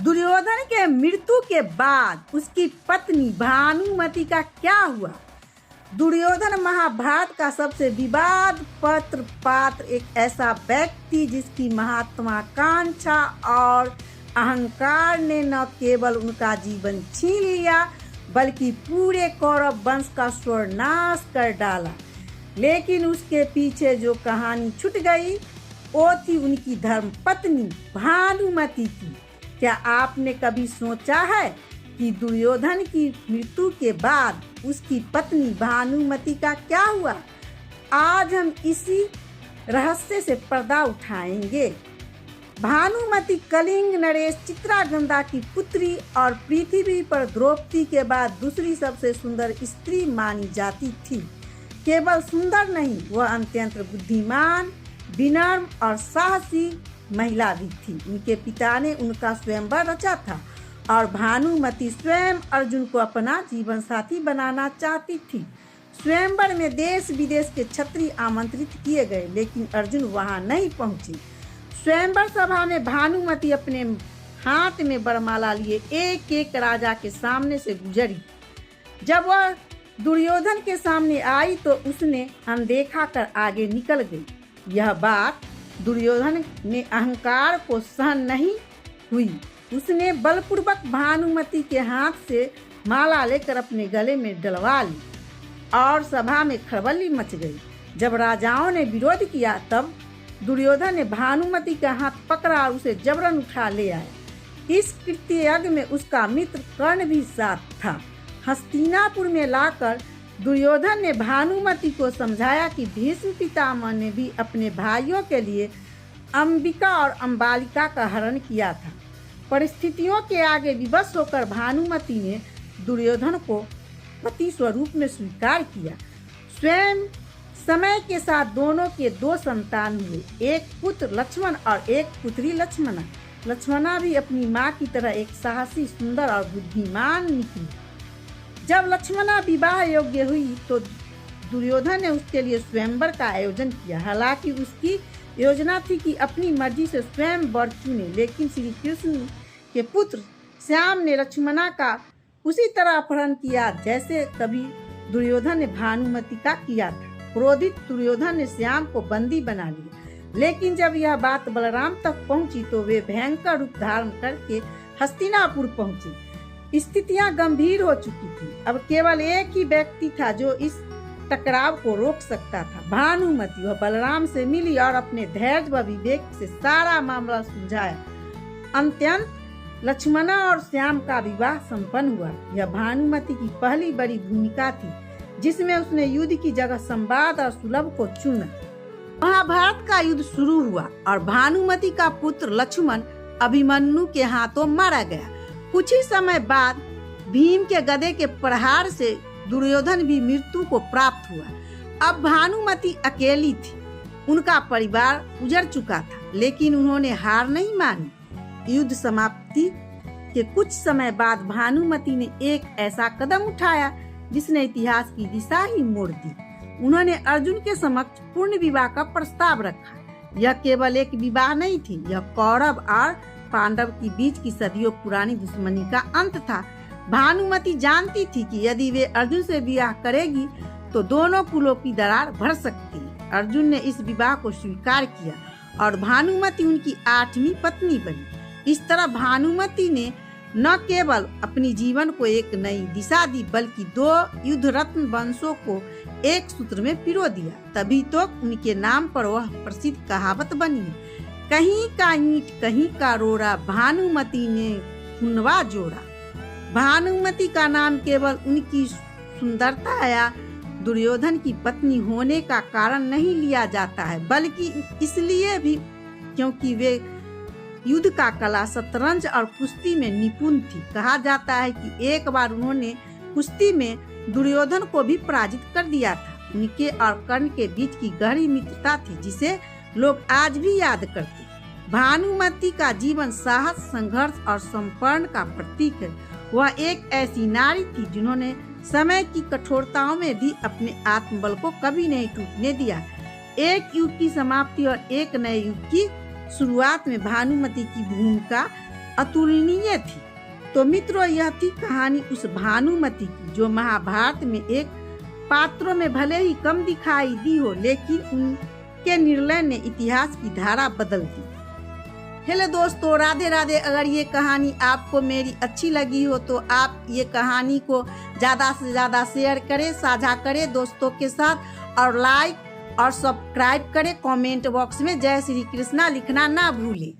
दुर्योधन के मृत्यु के बाद उसकी पत्नी भानुमति का क्या हुआ? दुर्योधन महाभारत का सबसे विवाद पात्र एक ऐसा व्यक्ति जिसकी महत्वाकांक्षा और अहंकार ने न केवल उनका जीवन छीन लिया बल्कि पूरे कौरव वंश का सर्वनाश कर डाला। लेकिन उसके पीछे जो कहानी छुट गई वो थी उनकी धर्मपत्नी भानुमति की। क्या आपने कभी सोचा है कि दुर्योधन की मृत्यु के बाद उसकी पत्नी भानुमति का क्या हुआ? आज हम इसी रहस्य से पर्दा उठाएंगे। भानुमति कलिंग नरेश चित्रागंधा की पुत्री और पृथ्वी पर द्रौपदी के बाद दूसरी सबसे सुंदर स्त्री मानी जाती थी। केवल सुंदर नहीं, वह अत्यंत बुद्धिमान, विनम्र और साहसी महिला भी थी। उनके पिता ने उनका स्वयंवर रचा था और भानुमति स्वयं अर्जुन को अपना जीवन साथी बनाना चाहती थी। स्वयंवर में देश विदेश के क्षत्रिय आमंत्रित किए गए, लेकिन अर्जुन वहां नहीं पहुंचे। स्वयंवर सभा में भानुमति अपने हाथ में वरमाला लिए एक एक राजा के सामने से गुजरी। जब वह दुर्योधन के सामने आई तो उसने अनदेखा कर आगे निकल गई। यह बात दुर्योधन ने अहंकार को सहन नहीं हुई। उसने बलपूर्वक भानुमति के हाथ से माला लेकर अपने गले में डलवा ली और सभा में खलबली मच गई। जब राजाओं ने विरोध किया तब दुर्योधन ने भानुमति का हाथ पकड़ा और उसे जबरन उठा ले आया। इस कृत्यज्ञ में उसका मित्र कर्ण भी साथ था। हस्तिनापुर में लाकर दुर्योधन ने भानुमति को समझाया कि भीष्म पितामह ने भी अपने भाइयों के लिए अंबिका और अंबालिका का हरण किया था। परिस्थितियों के आगे विवश होकर भानुमति ने दुर्योधन को पति स्वरूप में स्वीकार किया। स्वयं समय के साथ दोनों के 2 संतान हुए, एक पुत्र लक्ष्मण और एक पुत्री लक्ष्मणा। लक्ष्मणा भी अपनी मां की तरह एक साहसी, सुंदर और बुद्धिमान निकली। जब लक्ष्मणा विवाह योग्य हुई तो दुर्योधन ने उसके लिए स्वयंवर का आयोजन किया। हालांकि उसकी योजना थी कि अपनी मर्जी से स्वयं वर चुने, लेकिन श्री कृष्ण के पुत्र श्याम ने लक्ष्मणा का उसी तरह अपहरण किया जैसे कभी दुर्योधन ने भानुमति का किया था। क्रोधित दुर्योधन ने श्याम को बंदी बना लिया, लेकिन जब यह बात बलराम तक पहुंची तो वे भयंकर रूप धारण करके हस्तिनापुर पहुंचे। स्थितियां गंभीर हो चुकी थी। अब केवल एक ही व्यक्ति था जो इस टकराव को रोक सकता था, भानुमति। वह बलराम से मिली और अपने धैर्य व विवेक से सारा मामला सुलझाया। अंत्यतः लक्ष्मणा और श्याम का विवाह संपन्न हुआ। यह भानुमति की पहली बड़ी भूमिका थी जिसमें उसने युद्ध की जगह संवाद और सुलभ को चुना। महाभारत का युद्ध शुरू हुआ और भानुमति का पुत्र लक्ष्मण अभिमन्यु के हाथों मारा गया। कुछ ही समय बाद भीम के गदे के प्रहार से दुर्योधन भी मृत्यु को प्राप्त हुआ। अब भानुमति अकेली थी। उनका परिवार उजड़ चुका था, लेकिन उन्होंने हार नहीं मानी। युद्ध समाप्ति के कुछ समय बाद भानुमति ने एक ऐसा कदम उठाया जिसने इतिहास की दिशा ही मोड़ दी। उन्होंने अर्जुन के समक्ष पूर्ण विवाह का प्रस्ताव रखा। यह केवल एक विवाह नहीं थी, यह कौरव और पांडव के बीच की सदियों पुरानी दुश्मनी का अंत था। भानुमति जानती थी कि यदि वे अर्जुन से विवाह करेगी तो दोनों कुलों की दरार भर सकती है। अर्जुन ने इस विवाह को स्वीकार किया और भानुमति उनकी 8वीं पत्नी बनी। इस तरह भानुमति ने न केवल अपनी जीवन को एक नई दिशा दी बल्कि 2 युद्ध रत्न वंशों को एक सूत्र में पिरो दिया। तभी तो उनके नाम पर वह प्रसिद्ध कहावत बनी है, कहीं का ईंट कहीं का रोड़ा, भानुमति ने खुनवा जोड़ा। भानुमति का नाम केवल उनकी सुंदरता या दुर्योधन की पत्नी होने का कारण नहीं लिया जाता है, बल्कि इसलिए भी क्योंकि वे युद्ध का कला, शतरंज और कुश्ती में निपुण थी। कहा जाता है कि एक बार उन्होंने कुश्ती में दुर्योधन को भी पराजित कर दिया था। उनके और कर्ण के बीच की गहरी मित्रता थी जिसे लोग आज भी याद करते। भानुमति का जीवन साहस, संघर्ष और समर्पण का प्रतीक है। वह एक ऐसी नारी थी जिन्होंने समय की कठोरताओं में भी अपने आत्मबल को कभी नहीं टूटने दिया। एक युग की समाप्ति और एक नए युग की शुरुआत में भानुमति की भूमिका अतुलनीय थी। तो मित्रों, यह थी कहानी उस भानुमति की जो महाभारत में एक पात्रों में भले ही कम दिखाई दी हो, लेकिन उनके निर्णय ने इतिहास की धारा बदल दी। हेलो दोस्तों, राधे राधे। अगर ये कहानी आपको मेरी अच्छी लगी हो तो आप ये कहानी को ज़्यादा से ज़्यादा शेयर करें, साझा करें दोस्तों के साथ, और लाइक और सब्सक्राइब करें। कमेंट बॉक्स में जय श्री कृष्णा लिखना ना भूलें।